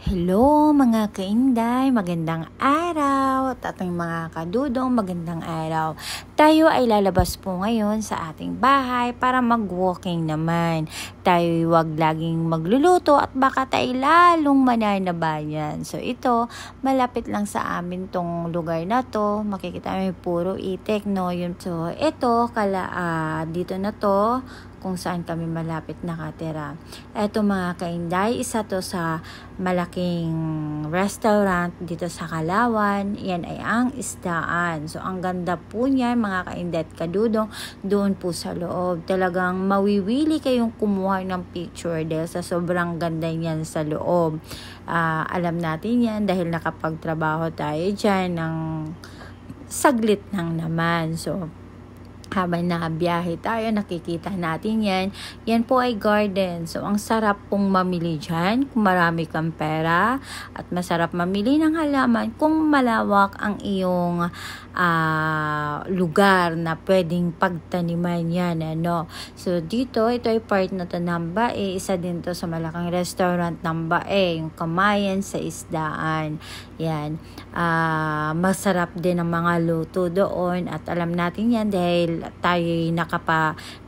Hello mga kainday, magandang araw at ating mga kadudong magandang araw. Tayo ay lalabas po ngayon sa ating bahay para mag-walking naman. Tayo wag laging magluluto at baka tayo lalong mananabayan. So ito, malapit lang sa amin tong lugar na to. Makikita may puro itik, no? So ito, dito na to kung saan kami malapit nakatira. Eto mga kainday, isa to sa malaking restaurant dito sa Kalawan. Yan ay ang Isdaan. So ang ganda po niya mga kainday at kadudong doon po sa loob. Talagang mawiwili kayong kumuha ng picture dahil sa sobrang ganda niyan sa loob. Alam natin yan dahil nakapagtrabaho tayo dyan ng saglit lang naman. So habang nakabiyahe tayo, nakikita natin yan. Yan po ay garden. So, ang sarap pong mamili dyan kung marami kang pera. At masarap mamili ng halaman kung malawak ang iyong lugar na pwedeng pagtaniman yan. Ano? So, dito, ito ay part na to ng Bae. Isa din to sa malaking restaurant ng Bae. Yung Kamayan sa Isdaan. Yan. Masarap din ang mga luto doon. At alam natin yan dahil tayo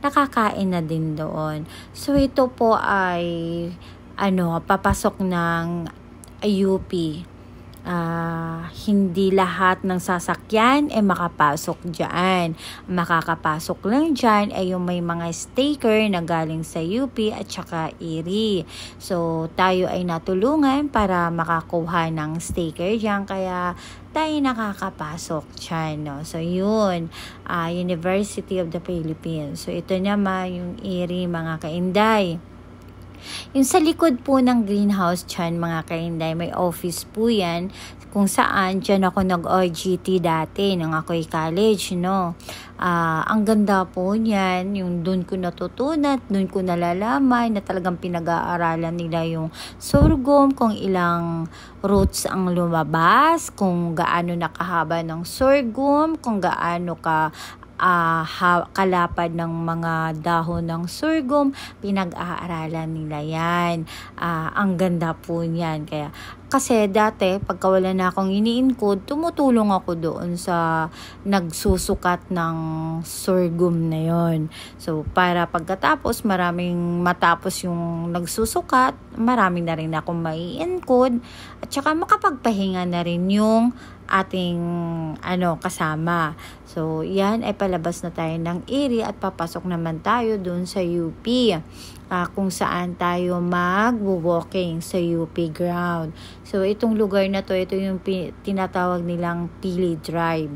nakakain na din doon. So ito po ay papasok ng UP. Hindi lahat ng sasakyan ay makapasok dyan. Makakapasok lang dyan ay yung may mga staker na galing sa UP at saka ERI. So tayo ay natulungan para makakuha ng staker dyan, kaya tayo nakakapasok dyan, no? So yun, University of the Philippines. So ito naman yung ERI mga kainday. Yung sa likod po ng greenhouse dyan mga kainday, may office po yan kung saan dyan ako nag-OJT dati nung ako'y college, no? Ang ganda po niyan, yung doon ko natutunan, doon ko nalalaman na talagang pinag-aaralan nila yung sorghum, kung ilang roots ang lumabas, kung gaano nakahaba ng sorghum, kung gaano kalapad ng mga dahon ng sorghum, pinag-aaralan nila yan. Ang ganda po niyan. Kasi dati, pagka wala na akong ini-encode, tumutulong ako doon sa nagsusukat ng sorghum na yon. So, para pagkatapos, matapos yung nagsusukat, maraming na rin akong mai-encode at saka makapagpahinga na rin yung ating kasama. So, yan ay palabas na tayo ng ERI at papasok naman tayo doon sa UP. Kung saan tayo mag-walking sa UP ground. So, itong lugar na to, ito yung tinatawag nilang Pili Drive.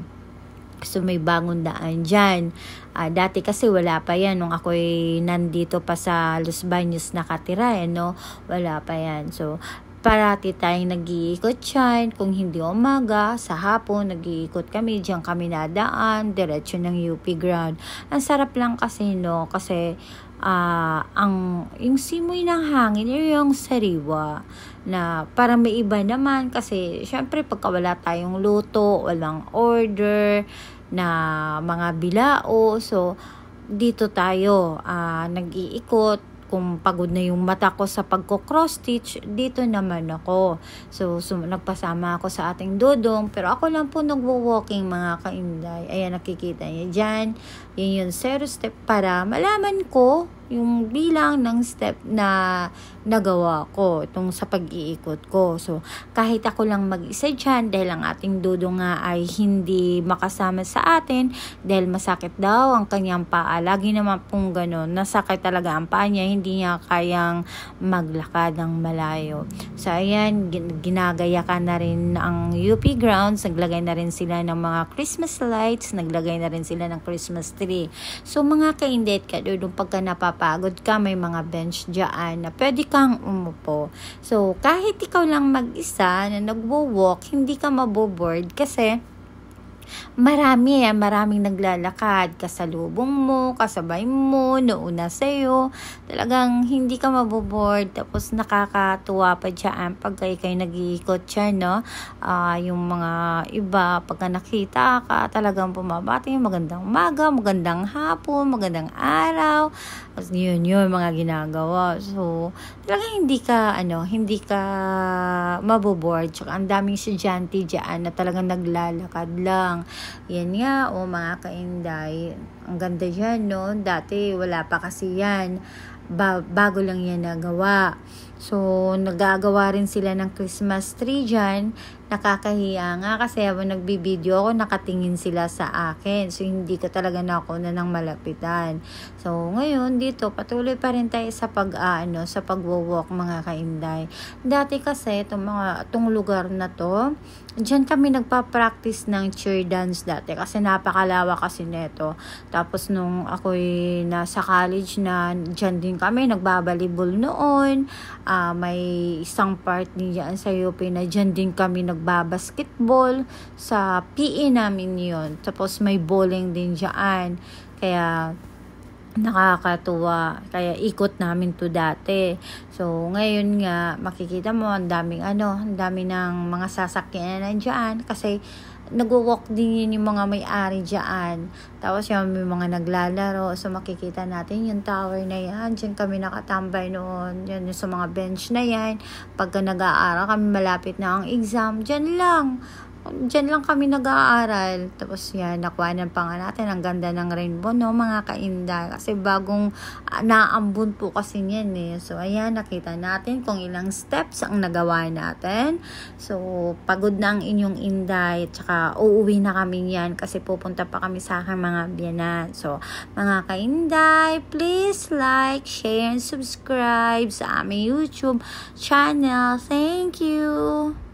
So, may bagong daan dyan. Dati kasi wala pa yan. Nung ako'y nandito pa sa Los Baños nakatira, wala pa yan. So, parati tayong nag-iikot dyan. Kung hindi umaga, sa hapon, nag-iikot kami. Diyan kami nadaan, diretso ng UP ground. Ang sarap lang kasi, kasi yung simoy ng hangin, yung sariwa. Na para may iba naman kasi, syempre, pagka wala tayong luto, walang order, na mga bilao. So, dito tayo, nag-iikot. Kung pagod na yung mata ko sa pagko-cross stitch, dito naman ako. So nagpasama ako sa ating dodong, pero ako lang po nagwo-walking mga kainday. Ayan, nakikita niyo dyan. Yan yung 0 step para malaman ko yung bilang ng step na nagawa ko itong sa pag-iikot ko. So, kahit ako lang mag-isa dyan, dahil ang ating dudong nga ay hindi makasama sa atin, dahil masakit daw ang kanyang paa. Lagi naman pong ganun, nasakit talaga ang paa niya, hindi niya kayang maglakad ng malayo. So, ayan, ginagayakan na rin ang UP grounds, naglagay na rin sila ng mga Christmas lights, naglagay na rin sila ng Christmas tree. So, mga kaindet ka, doon pagka napapagod ka, may mga bench dyan na pwede kang umupo. So, kahit ikaw lang mag-isa na nagwo-walk, hindi ka maboboard kasi Maraming naglalakad, kasalubong mo, kasabay mo, nauna sa'yo. Talagang hindi ka maboboard, tapos nakakatuwa pa dyan pagka ikay nag-iikot siya, no? Yung mga iba, pagka nakita ka, talagang pumabati, magandang umaga, magandang hapon, magandang araw. Tapos yun, mga ginagawa. So, talagang hindi ka maboboard. Tsaka ang daming estudyante dyan na talagang naglalakad lang. Yan nga, mga kainday. Ang ganda dyan, no? Dati, wala pa kasi yan. Bago lang yan nagawa. So, nagagawa rin sila ng Christmas tree dyan. Nakakahiya nga kasi habang nagbibideo ako, nakatingin sila sa akin. So, hindi ko talaga nakuha ng malapitan. So, ngayon dito, patuloy pa rin tayo sa sa pagwo-walk, mga kainday. Dati kasi, itong lugar na to, diyan kami nagpa-practice ng cheer dance dati kasi napakalawa kasi neto. Tapos nung ako'y nasa college na, diyan din kami nagbabalibol noon. May isang part niyan sa UP na diyan din kami nagbabasketball sa PE namin yon. Tapos may bowling din diyan. Kaya nakakatuwa. Kaya ikot namin to dati. So, ngayon nga, makikita mo, ang dami ng mga sasakyan nandiyan. Kasi, nag-walk din yun yung mga may-ari dyan. Tapos, may mga naglalaro. So, makikita natin yung tower na yan. Diyan kami nakatambay noon. Yan, yung sa mga bench na yan. Pagka nag-aaral kami, malapit na ang exam. Diyan lang kami nag-aaral. Tapos yan, nakuhanan pa nga natin. Ang ganda ng rainbow, no, mga kainday. Kasi bagong naambun po kasi yan eh. So, ayan, nakita natin kung ilang steps ang nagawa natin. So, pagod na ang inyong inday. Tsaka, uuwi na kami yan kasi pupunta pa kami sa aking mga biyanan. So, mga kainday, please like, share, and subscribe sa aming YouTube channel. Thank you!